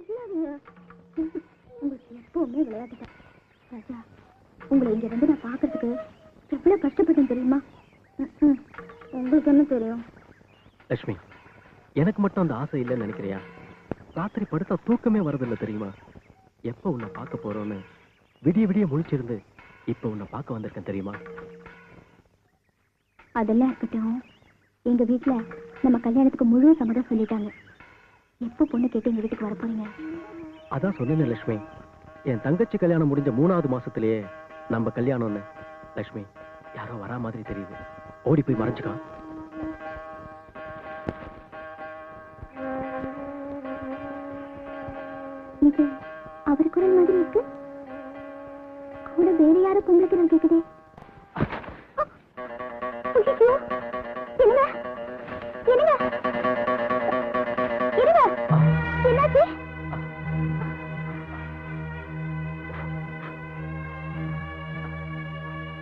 சொல்லாதீங்க. உங்களுக்கு எப்பவுமே விளையாட்டு. ராஜா, உங்களை இங்க இருந்து நான் பாக்குறதுக்கு எவ்வளவு கஷ்டப்பட்டேன் தெரியுமா? உங்களுக்கு என்ன தெரியும்? லட்சுமி, எனக்கு மட்டும் அந்த ஆசை இல்லைன்னு நினைக்கிறியா? ராத்திரி படுத்தா தூக்கமே வரதில்லை தெரியுமா? எப்ப உன்னை பார்க்க போறோன்னு விடிய விடிய முழிச்சிருந்து இப்ப உன்னை பார்க்க வந்திருக்கேன் தெரியுமா? அதெல்லாம் இருக்கட்டும். எங்க வீட்டுல நம்ம கல்யாணத்துக்கு முழு சம்மதம் சொல்லிட்டாங்க. எப்ப பொண்ணு கேட்டு எங்க வீட்டுக்கு வர போறீங்க? அதான் சொன்னேன் லட்சுமி, என் தங்கச்சி கல்யாணம் முடிஞ்ச 3வது மாசத்திலேயே நம்ம கல்யாணம்னு. லட்சுமி, யாரோ வரா மாதிரி தெரியுது. ஓடி போய் மறைஞ்சுக்கா. இது அவர் குரல் மாதிரி இருக்கு. கூட வேற யாரும் பொங்கலுக்கு நான் கேக்குதே.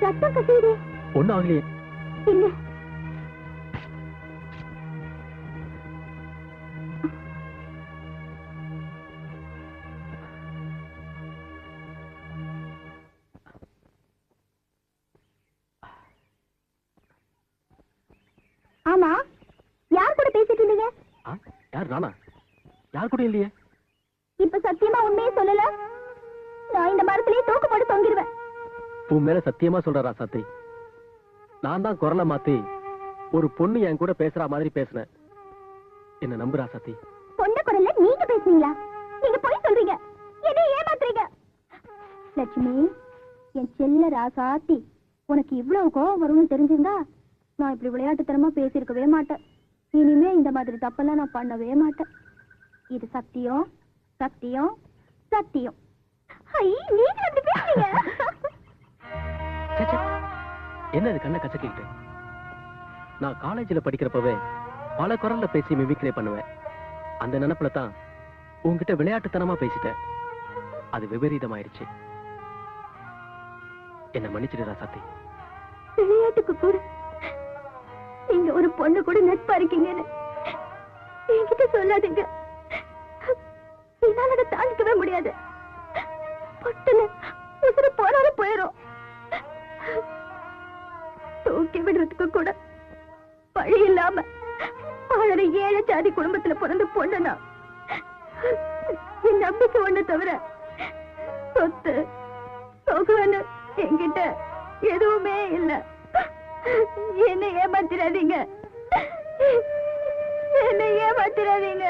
ரத்தம் கசியுதே. ஒண்ணு ஆகலையே. இல்ல, ஆமா, யார் கூட பேசிட்டு இருந்தீங்க? யார்? நானா? யார் கூட இல்லையே. இப்ப சத்தியமா உண்மையே சொல்லல, நான் இந்த மரத்திலேயே தூக்கு போட்டு தொங்கிடுவேன். உன் மேல சத்தியமா சொல்றா சத்தி, நான் தான் குரலை மாத்தி ஒரு பொண்ணு என் கூட பேசுற மாதிரி பேசினேன். என்ன நம்புறா சத்தி? பொண்ணு குரல்ல நீங்க பேசுனீங்களா? நீங்க போய் சொல்றீங்க, என்ன ஏமாத்துறீங்க. லட்சுமி, என் செல்ல ராசாத்தி, உனக்கு இவ்வளவு கோபம் வரும்னு தெரிஞ்சிருந்தா நான் இப்படி விளையாட்டுத்தனமா பேசியிருக்கவே மாட்டேன். இனிமே இந்த மாதிரி தப்பெல்லாம் நான் பண்ணவே மாட்டேன். இது சத்தியம், சத்தியம், சத்தியம். நீங்க அப்படி பேசுறீங்க. என்னது கண்ணை கசக்கிட்டு? நான் காலேஜ்ல படிக்கிறப்பவே பல குரல்ல பேசி மிமிக்ரே பண்ணுவேன். அந்த நினைப்புல தான் உன்கிட்ட விளையாட்டுத்தனமா பேசிட்டேன். அது விபரீதமாயிருச்சு. என்ன மன்னிச்சிடுறா சத்தி. விளையாட்டுக்கு கூட நீங்க ஒரு பொண்ணு கூட நட்பா இருக்கீங்கன்னு என்கிட்ட சொல்லாதீங்க. என்னால அதை தாண்டிக்கவே முடியாது. பொட்டுன்னு உசுறு போனாலும் போயிடும். தூக்கி விடுறதுக்கு கூட வழி இல்லாம வாழற ஏழை ஜாதி குடும்பத்துல பிறந்த பொண்ணுனா என் நம்பிக்கை ஒண்ணு தவிர சொத்து சொகுன்னு என்கிட்ட எதுவுமே இல்ல. என்ன ஏமாத்திராதீங்க, என்ன ஏமாத்திராதீங்க.